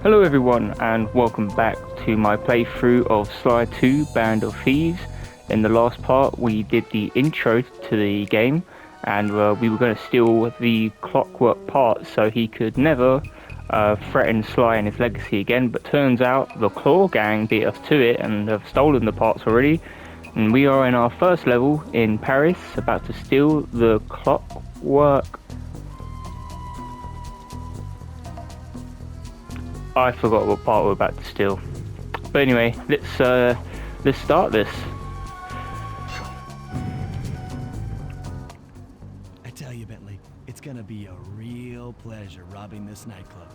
Hello everyone and welcome back to my playthrough of Sly 2 Band of Thieves. In the last part we did the intro to the game and we were going to steal the clockwork parts so he could never threaten Sly and his legacy again, but turns out the Claw gang beat us to it and have stolen the parts already. And we are in our first level in Paris, about to steal the clockwork. I forgot what part we're about to steal. But anyway, let's start this. I tell you, Bentley, it's gonna be a real pleasure robbing this nightclub.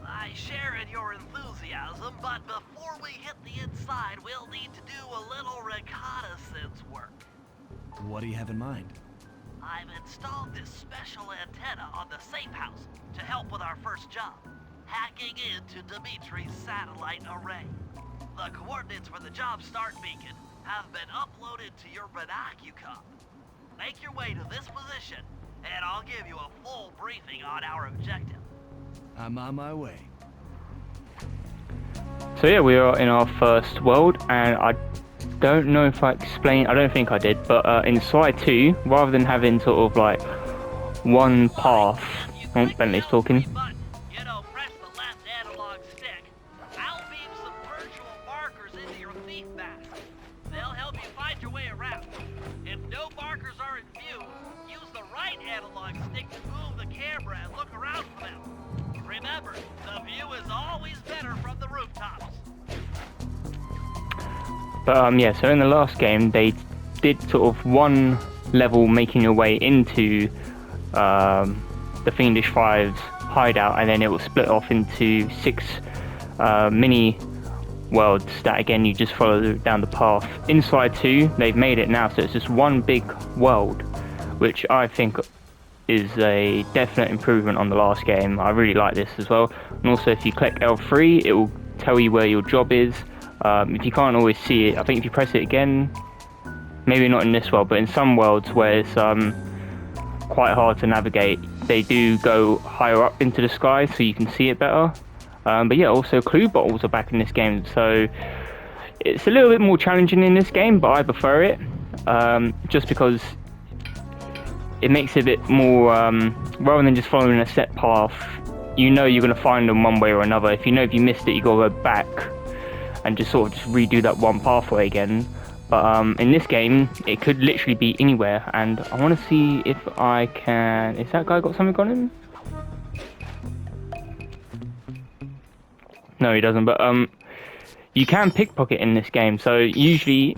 I share in your enthusiasm, but before we hit the inside, we'll need to do a little reconnaissance work. What do you have in mind? I've installed this special antenna on the safe house to help with our first job. Hacking into Dimitri's satellite array. The coordinates for the job start beacon have been uploaded to your binocular. Make your way to this position, and I'll give you a full briefing on our objective. I'm on my way. So yeah, we are in our first world, and I don't know if I explained, I don't think I did, but in Sly 2, rather than having sort of like one path, oh, Bentley's talking. But yeah, so in the last game they did sort of one level making your way into the Fiendish Five's hideout, and then it will split off into 6 mini worlds that again you just follow down the path. Inside 2 they've made it now, so it's just one big world, which I think is a definite improvement on the last game. I really like this as well. And also if you click L3 it will tell you where your job is. If you can't always see it, I think if you press it again, maybe not in this world, but in some worlds where it's quite hard to navigate, they do go higher up into the sky so you can see it better. But yeah, also clue bottles are back in this game, so it's a little bit more challenging in this game, but I prefer it, just because it makes it a bit more, rather than just following a set path, you know you're going to find them one way or another. If you know if you missed it, you got to go back and just sort of just redo that one pathway again. But in this game, it could literally be anywhere, and I want to see if I can... Is that guy got something on him? No, he doesn't, but you can pickpocket in this game, so usually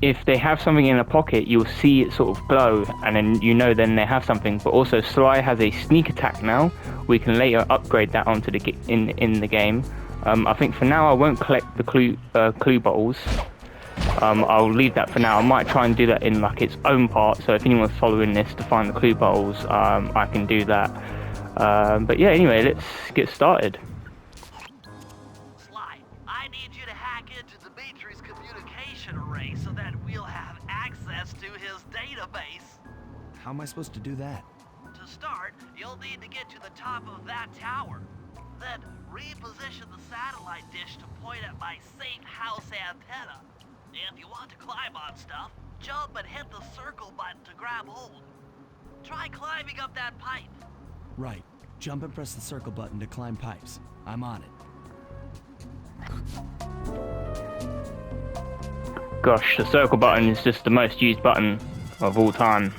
if they have something in a pocket, you'll see it sort of glow, and then you know then they have something. But also Sly has a sneak attack now. We can later upgrade that onto the in the game. I think for now I won't collect the clue bottles. I'll leave that for now. I might try and do that in like its own part, so if anyone's following this to find the clue bottles, I can do that. But yeah, anyway, let's get started. Sly, I need you to hack into Dimitri's communication array so that we'll have access to his database. How am I supposed to do that? To start, you'll need to get to the top of that tower. Then reposition the satellite dish to point at my safe house antenna. If you want to climb on stuff, jump and hit the circle button to grab hold. Try climbing up that pipe. Right. Jump and press the circle button to climb pipes. I'm on it. Gosh, the circle button is just the most used button of all time.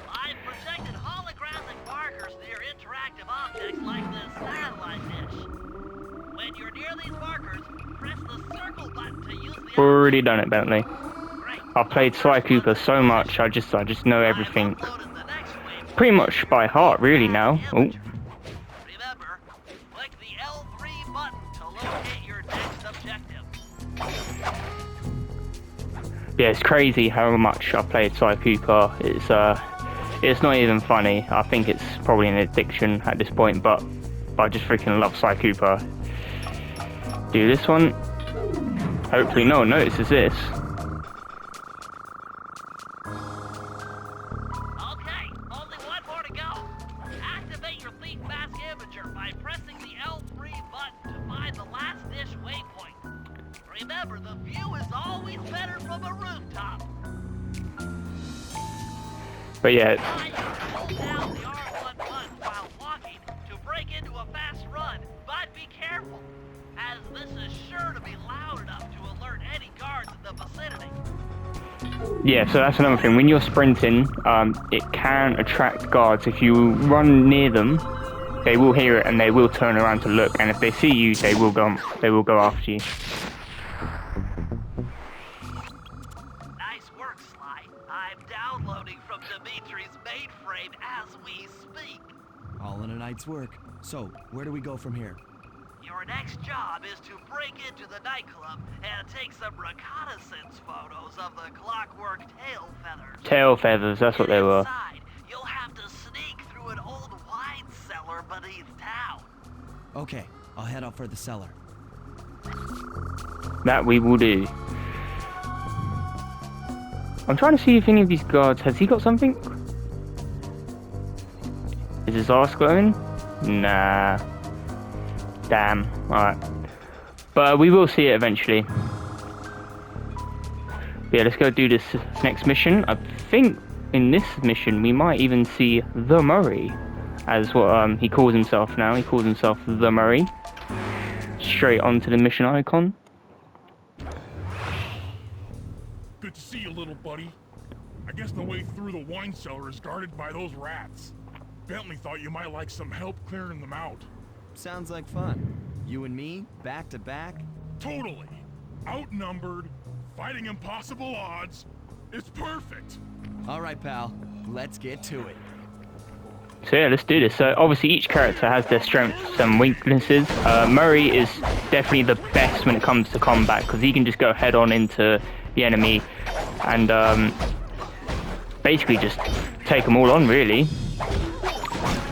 I've projected holographic markers near interactive objects like this satellite dish. When you're near these markers, press the circle button to use the... Already done it, Bentley. Great. I've played Sly Cooper so much, I just know everything pretty much by heart really now. Oh. Remember, click the L3 button to locate your next objective. Yeah, it's crazy how much I've played Sly Cooper. It's not even funny. I think it's probably an addiction at this point, but I just freaking love Sly Cooper. Do this one. Hopefully no one notices this. Okay, only one more to go. Activate your thief But yeah, Hold down the R1 button while walking to break into a fast run, but be careful, as this is sure to be loud enough to alert any guards in the vicinity. yeah, so that's another thing. When you're sprinting, it can attract guards. If you run near them, they will hear it and they will turn around to look. And if they see you, they will go after you. Nice work, Sly. I'm downloading from Dimitri's mainframe as we speak. All in a night's work. So, where do we go from here? Your next job is to break into the nightclub and take some reconnaissance photos of the clockwork tail feathers. Tail feathers, that's what they were. Inside, you'll have to sneak through an old wine cellar beneath town. Okay, I'll head out for the cellar. That we will do. I'm trying to see if any of these guards... Has he got something? Is his arse glowing? Nah. Damn. Alright. But we will see it eventually. But yeah, let's go do this next mission. I think in this mission we might even see the Murray. As what he calls himself now. He calls himself the Murray. Straight onto the mission icon. Good to see you, little buddy. I guess the way through the wine cellar is guarded by those rats. Bentley thought you might like some help clearing them out. Sounds like fun. You and me, back to back? Totally. Outnumbered, fighting impossible odds. It's perfect. All right, pal. Let's get to it. So yeah, let's do this. So obviously each character has their strengths and weaknesses. Murray is definitely the best when it comes to combat because he can just go head on into the enemy and basically just take them all on, really.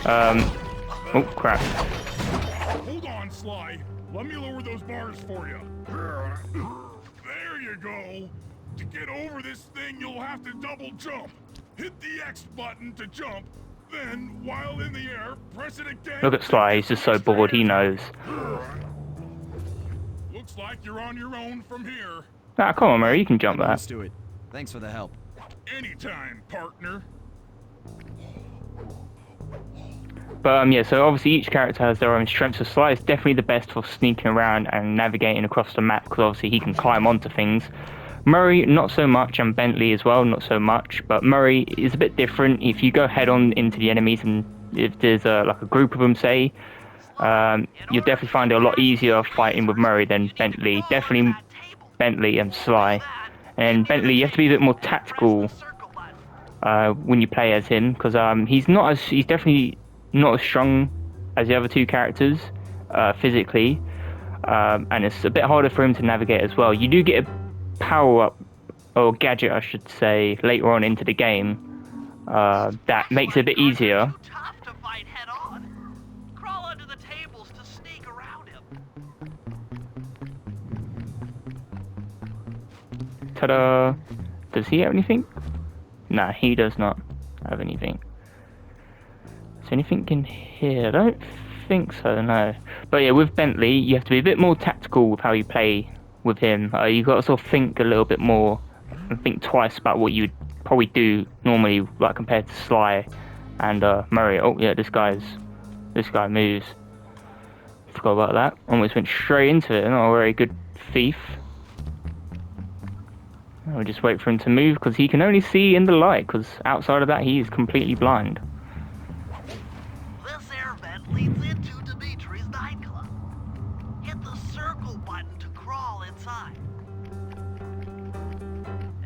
Oh crap. Hold on, Sly. Let me lower those bars for you. There you go. To get over this thing, you'll have to double jump. Hit the X button to jump. Then, while in the air, press it again. Look at Sly, he's just so bored, he knows. Looks like you're on your own from here. Ah, come on, Murray, you can jump Let's that. do it. Thanks for the help. Anytime, partner. But yeah, so obviously each character has their own strengths. So Sly is definitely the best for sneaking around and navigating across the map because obviously he can climb onto things. Murray, not so much, and Bentley as well, not so much. But Murray is a bit different. If you go head on into the enemies and if there's like a group of them, say, you'll definitely find it a lot easier fighting with Murray than Bentley. Definitely Bentley and Sly. And Bentley, you have to be a bit more tactical when you play as him because he's definitely not as strong as the other two characters physically, and it's a bit harder for him to navigate as well. You do get a power-up, or gadget I should say, later on into the game that makes it a bit easier. Too tough to fight head on. Crawl under the tables to sneak around him. Ta-da! Does he have anything? Nah, he does not have anything. Is anything in here? I don't think so, no. But yeah, with Bentley, you have to be a bit more tactical with how you play with him. You've got to sort of think a little bit more and think twice about what you would probably do normally, like compared to Sly and Murray. Oh yeah, this guy moves. Forgot about that. Almost went straight into it. Not a very good thief. I'll just wait for him to move because he can only see in the light because outside of that he is completely blind. This air vent leads into Dimitri's nightclub. Hit the circle button to crawl inside.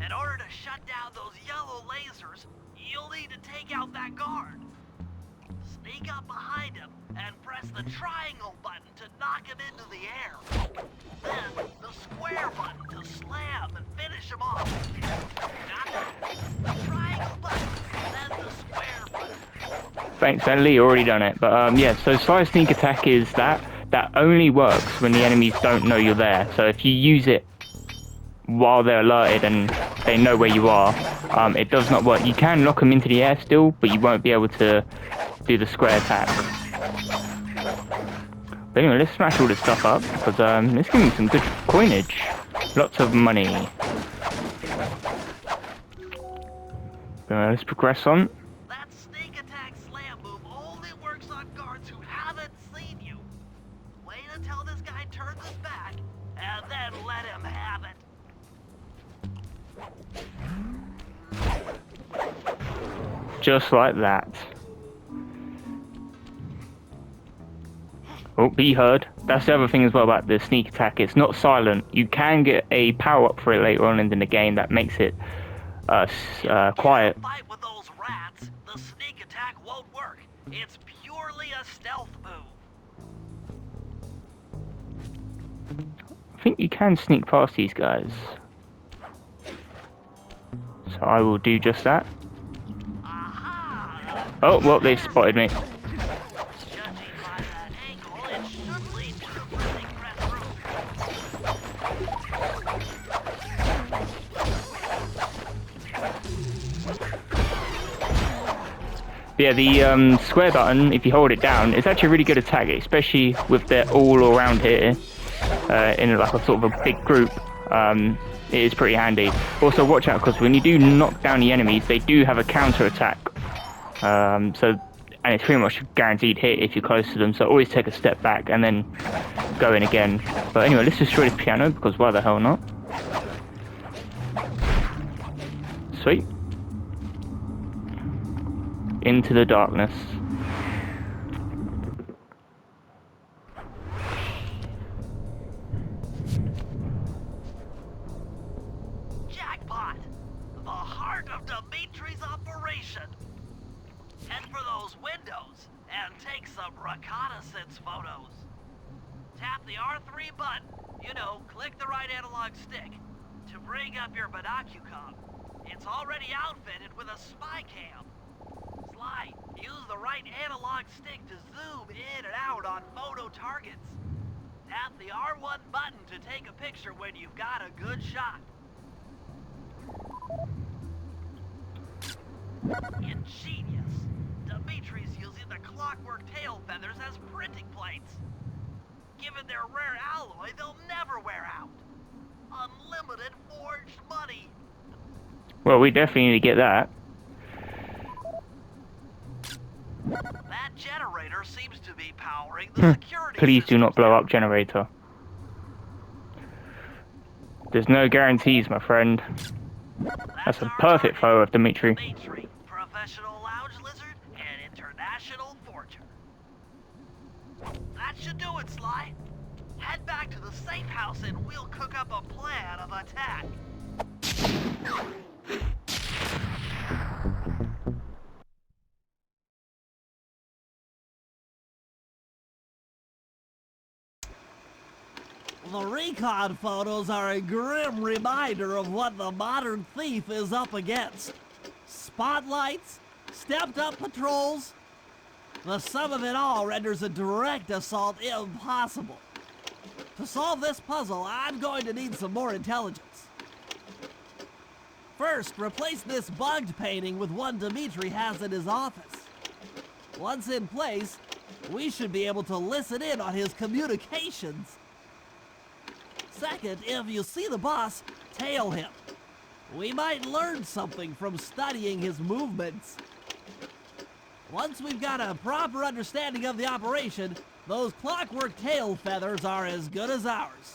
In order to shut down those yellow lasers, you'll need to take out that guard. Sneak up behind him and press the triangle button to knock him into the air. Then the square button to slam and finish him off. The triangle button, then the square button. Thanks, Bentley, you already done it. But yeah, so Sly Sneak Attack is that only works when the enemies don't know you're there. So if you use it while they're alerted and they know where you are, it does not work. You can knock them into the air still, but you won't be able to do the square attack. But anyway, let's smash all this stuff up because let's give me some good coinage. Lots of money. Let's progress on. That sneak attack slam move only works on guards who haven't seen you. Wait until this guy turns his back, and then let him have it. Just like that. Oh, be heard. That's the other thing as well about the sneak attack. It's not silent. You can get a power up for it later on in the game that makes it quiet. Fight with those rats. The sneak attack won't work. It's purely a stealth move. I think you can sneak past these guys. So I will do just that. Aha! Oh, well, they spotted me. Judging by that angle, it should lead to the printing press room. Yeah, the square button, if you hold it down, it's actually a really good attack, especially with the all around here in like a sort of a big group. It is pretty handy. Also, watch out, because when you do knock down the enemies, they do have a counter attack. And it's pretty much a guaranteed hit if you're close to them. So always take a step back and then go in again. But anyway, let's destroy this piano, because why the hell not? Sweet. Into the darkness. Jackpot! The heart of Dimitri's operation. Head for those windows and take some reconnaissance photos. Tap the R3 button, you know, click the right analog stick, to bring up your binocucom. It's already outfitted with a spy cam. Sly, use the right analog stick to zoom in and out on photo targets. Tap the R1 button to take a picture when you've got a good shot. Ingenious. Dimitri's using the clockwork tail feathers as printing plates. Given their rare alloy, they'll never wear out. Unlimited forged money. Well, we definitely need to get that. That generator seems to be powering the security Please do not systems blow now. up generator. There's no guarantees, my friend. That's a our perfect target, photo of Dimitri. Dimitri, professional lounge lizard and international forger. That should do it, Sly. Head back to the safe house and we'll cook up a plan of attack. The recon photos are a grim reminder of what the modern thief is up against. Spotlights, stepped-up patrols. The sum of it all renders a direct assault impossible. To solve this puzzle, I'm going to need some more intelligence. First, replace this bugged painting with one Dimitri has in his office. Once in place, we should be able to listen in on his communications. Second, if you see the boss, tail him. We might learn something from studying his movements. Once we've got a proper understanding of the operation, those clockwork tail feathers are as good as ours.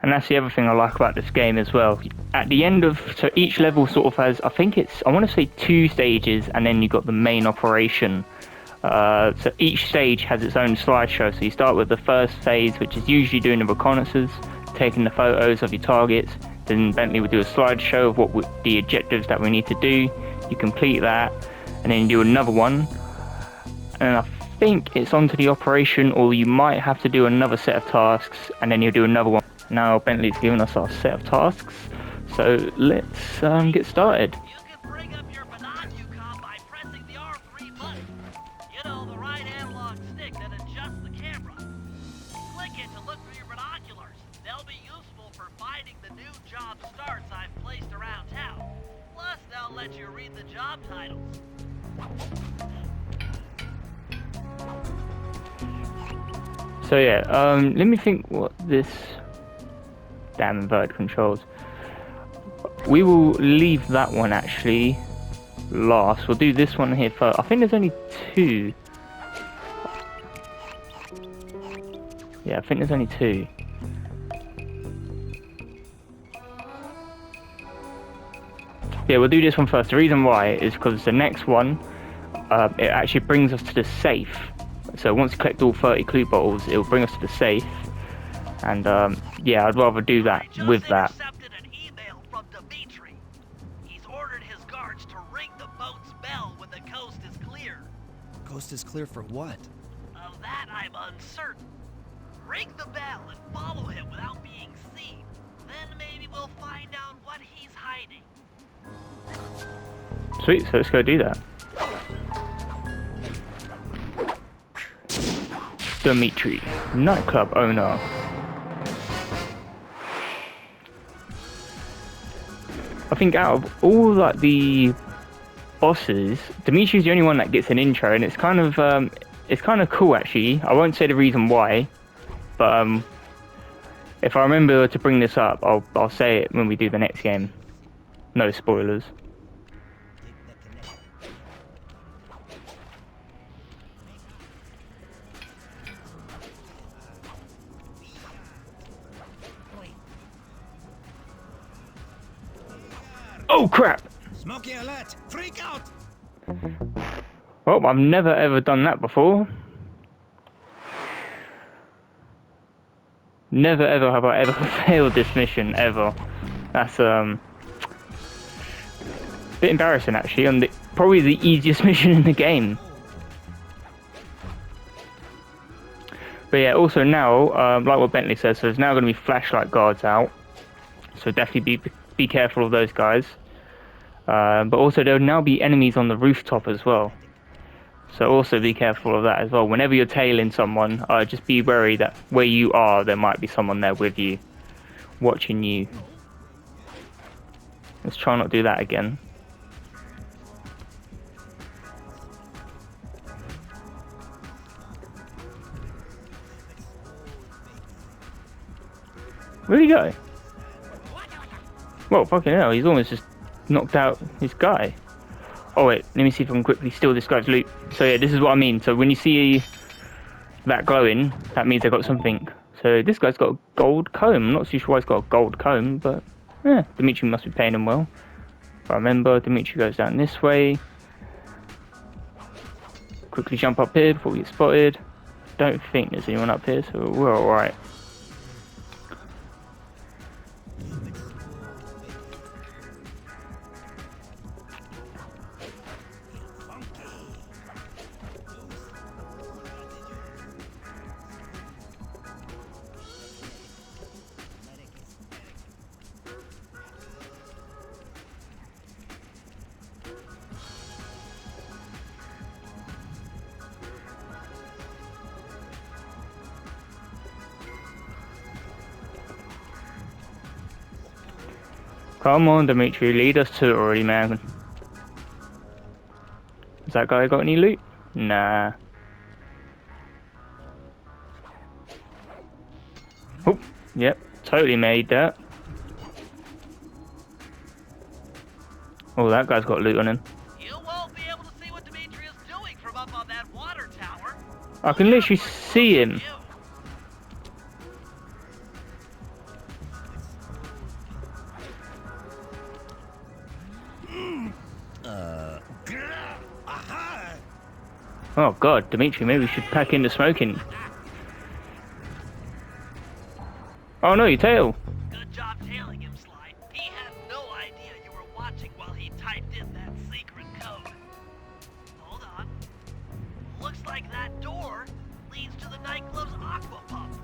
And that's the other thing I like about this game as well. At the end of, so each level sort of has, I think it's, I want to say 2 stages, and then you've got the main operation. So each stage has its own slideshow. So you start with the first phase, which is usually doing the reconnaissance, taking the photos of your targets. Then Bentley would do a slideshow of the objectives that we need to do. You complete that, and then you do another one. And I think it's onto the operation, or you might have to do another set of tasks, and then you'll do another one. Now Bentley's given us our set of tasks, so let's get started. You can bring up your binocucom by pressing the R3 button. You know, the right analog stick that adjusts the camera. Click it to look through your binoculars. They'll be useful for finding the new job starts I've placed around town. Plus, they'll let you read the job titles. So yeah, let me think what this damn inverted controls. we will leave that one actually last. We'll do this one here first. I think there's only 2. Yeah, I think there's only 2. Yeah, we'll do this one first. The reason why is because the next one, it actually brings us to the safe. So once you collect all 30 clue bottles, it'll bring us to the safe. And yeah, I'd rather do that with that. Intercepted an email from Dimitri. He's ordered his guards to ring the boat's bell when the coast is clear. Coast is clear for what? Of that I'm uncertain. Ring the bell and follow him without being seen. Then maybe we'll find out what he's hiding. Sweet, so let's go do that. Dimitri, nightclub owner. I think out of all like the bosses, Dimitri's the only one that gets an intro, and it's kind of cool actually. I won't say the reason why, but if I remember to bring this up, I'll say it when we do the next game. No spoilers. Oh crap! Smoky alert! Freak out! Well, I've never ever done that before. Never ever have I ever failed this mission ever. That's a bit embarrassing actually, on probably the easiest mission in the game. But yeah, also now, like what Bentley says, so there's now going to be flashlight guards out. So definitely be careful of those guys. But also there will now be enemies on the rooftop as well. So also be careful of that as well. Whenever you're tailing someone, just be wary that where you are, there might be someone there with you, watching you. Let's try not to do that again. Where'd he go? Well, fucking hell, he's almost just knocked out his guy. Oh wait, let me see if I can quickly steal this guy's loot. So yeah, this is what I mean. So when you see that glowing, that means they got something. So this guy's got a gold comb. I'm not too sure why he's got a gold comb, but yeah, Dimitri must be paying him well. If I remember, Dimitri goes down this way. Quickly jump up here before we get spotted. Don't think there's anyone up here, so we're alright. Come on, Dimitri, lead us to it already, man. Has that guy got any loot? Nah. Oh, yep, totally made that. Oh, that guy's got loot on him. You won't be able to see what Dimitri is doing from up on that water tower. I can literally see him. Oh god, Dimitri, maybe we should pack in the smoking. Oh no, your tail. Good job tailing him, Sly. He had no idea you were watching while he typed in that secret code. Hold on. Looks like that door leads to the nightclub's aqua pump.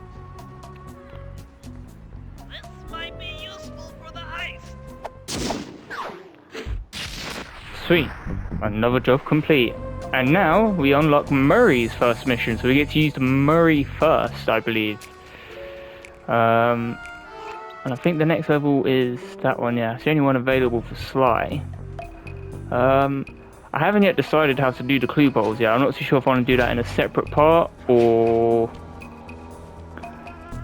This might be useful for the heist. Sweet, another job complete. And now we unlock Murray's first mission, so we get to use Murray first, I believe. And I think the next level is that one, yeah. It's the only one available for Sly. I haven't yet decided how to do the clue bowls yet. I'm not too sure if I want to do that in a separate part or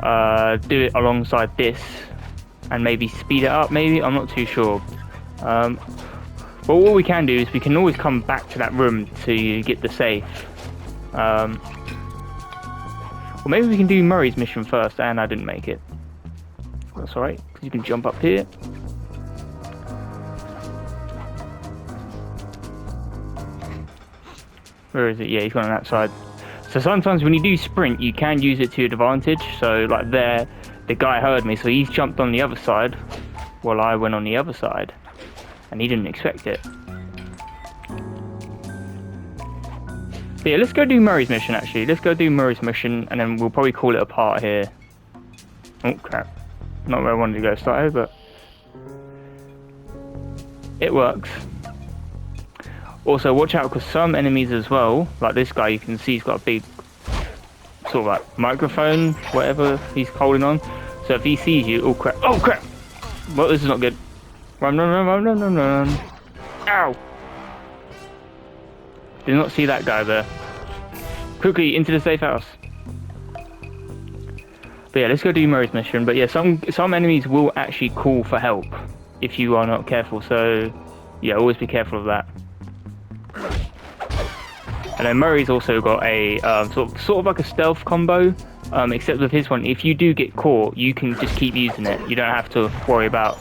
do it alongside this. and maybe speed it up, maybe? I'm not too sure. But what we can do is we can always come back to that room to get the safe. Or maybe we can do Murray's mission first, and I didn't make it. That's alright, because you can jump up here. Where is it? Yeah, he's gone on that side. So sometimes when you do sprint, you can use it to your advantage. So like there, the guy heard me, so he's jumped on the other side, while I went on the other side. And he didn't expect it. But yeah, let's go do Murray's mission actually. Let's go do Murray's mission, and then we'll probably call it a part here. Oh crap. Not where I wanted to go start over, but it works. Also watch out, because some enemies as well, like this guy, you can see he's got a big sort of like microphone, whatever he's holding on. So if he sees you, oh crap, oh crap! Well, this is not good. Run, run, run, run, run, run, run. Ow! Did not see that guy there. Quickly, into the safe house. But yeah, let's go do Murray's mission. But yeah, some enemies will actually call for help if you are not careful. So yeah, always be careful of that. And then Murray's also got a sort of like a stealth combo. Except with his one, if you do get caught, you can just keep using it. You don't have to worry about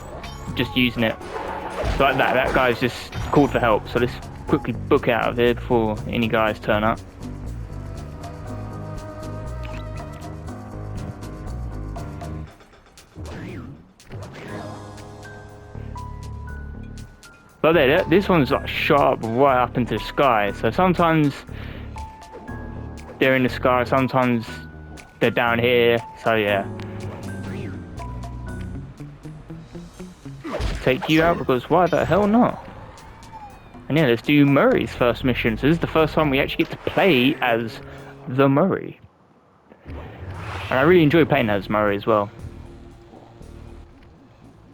just using it. So like that guy's just called for help. So let's quickly book out of here before any guys turn up. But there, this one's like shot up right up into the sky. So sometimes they're in the sky, sometimes they're down here. So yeah. Take you out, because why the hell not? And yeah, let's do Murray's first mission. So this is the first time we actually get to play as the Murray. And I really enjoy playing as Murray as well.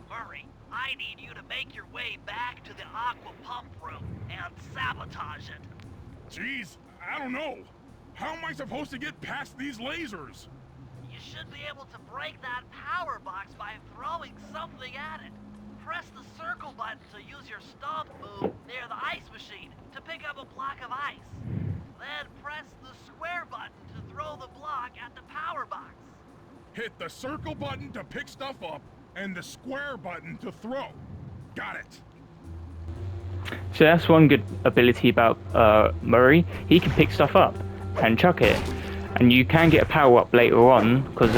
Murray, I need you to make your way back to the aqua pump room and sabotage it. Jeez, I don't know. How am I supposed to get past these lasers? You should be able to break that power box by throwing something at it. Press the circle button to use your stomp move near the ice machine to pick up a block of ice. Then press the square button to throw the block at the power box. Hit the circle button to pick stuff up and the square button to throw. Got it. So that's one good ability about Murray. He can pick stuff up and chuck it. And you can get a power up later on, because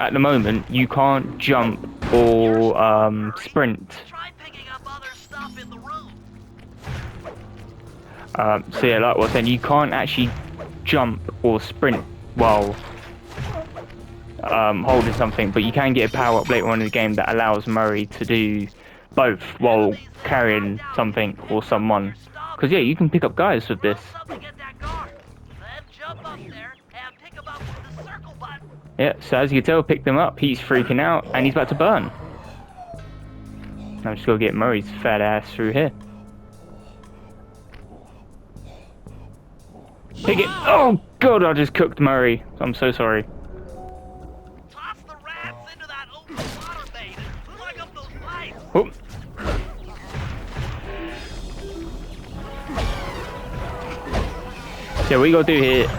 at the moment you can't jump or sprint. Try picking up other stuff in the room. So yeah, like I was saying, you can't actually jump or sprint while holding something, but you can get a power up later on in the game that allows Murray to do both while carrying something or someone. Because yeah, you can pick up guys with this. Yeah, so as you can tell, pick them up, he's freaking out, and he's about to burn. I'm just gonna get Murray's fat ass through here. Pick it! Oh god, I just cooked Murray. I'm so sorry. Toss the rats into that open water main and plug up those pipes. Oh. So what you gotta do here,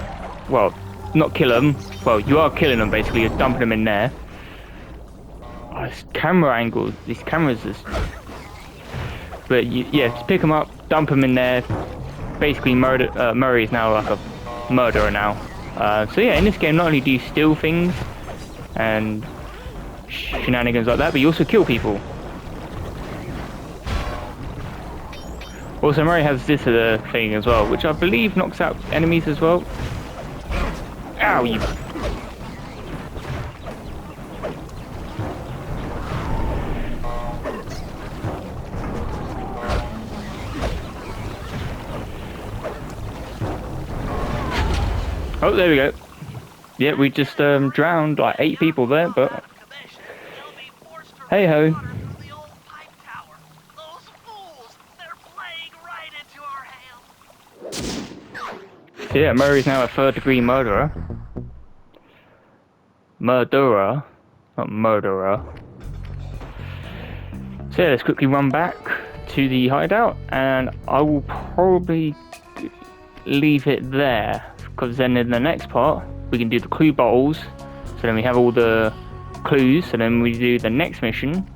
well, not kill them. Well, you are killing them basically. You're dumping them in there. Oh, this camera angle, these cameras is. But yeah, just pick them up, dump them in there. Basically, Murray is now like a murderer now. So yeah, in this game, not only do you steal things and shenanigans like that, but you also kill people. Also, Murray has this thing as well, which I believe knocks out enemies as well. Ow, you... Oh, there we go. Yeah, we just drowned like 8 people there, but... Hey ho. So yeah, Murray's now a 3rd-degree murderer. Murderer, not murderer. So yeah, let's quickly run back to the hideout, and I will probably leave it there, because then in the next part we can do the clue bottles. So then we have all the clues, so then we do the next mission.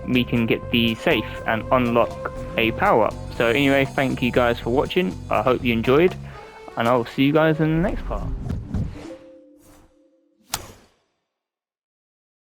We can get the safe and unlock a power-up. So anyway, thank you guys for watching. I hope you enjoyed, and I'll see you guys in the next part.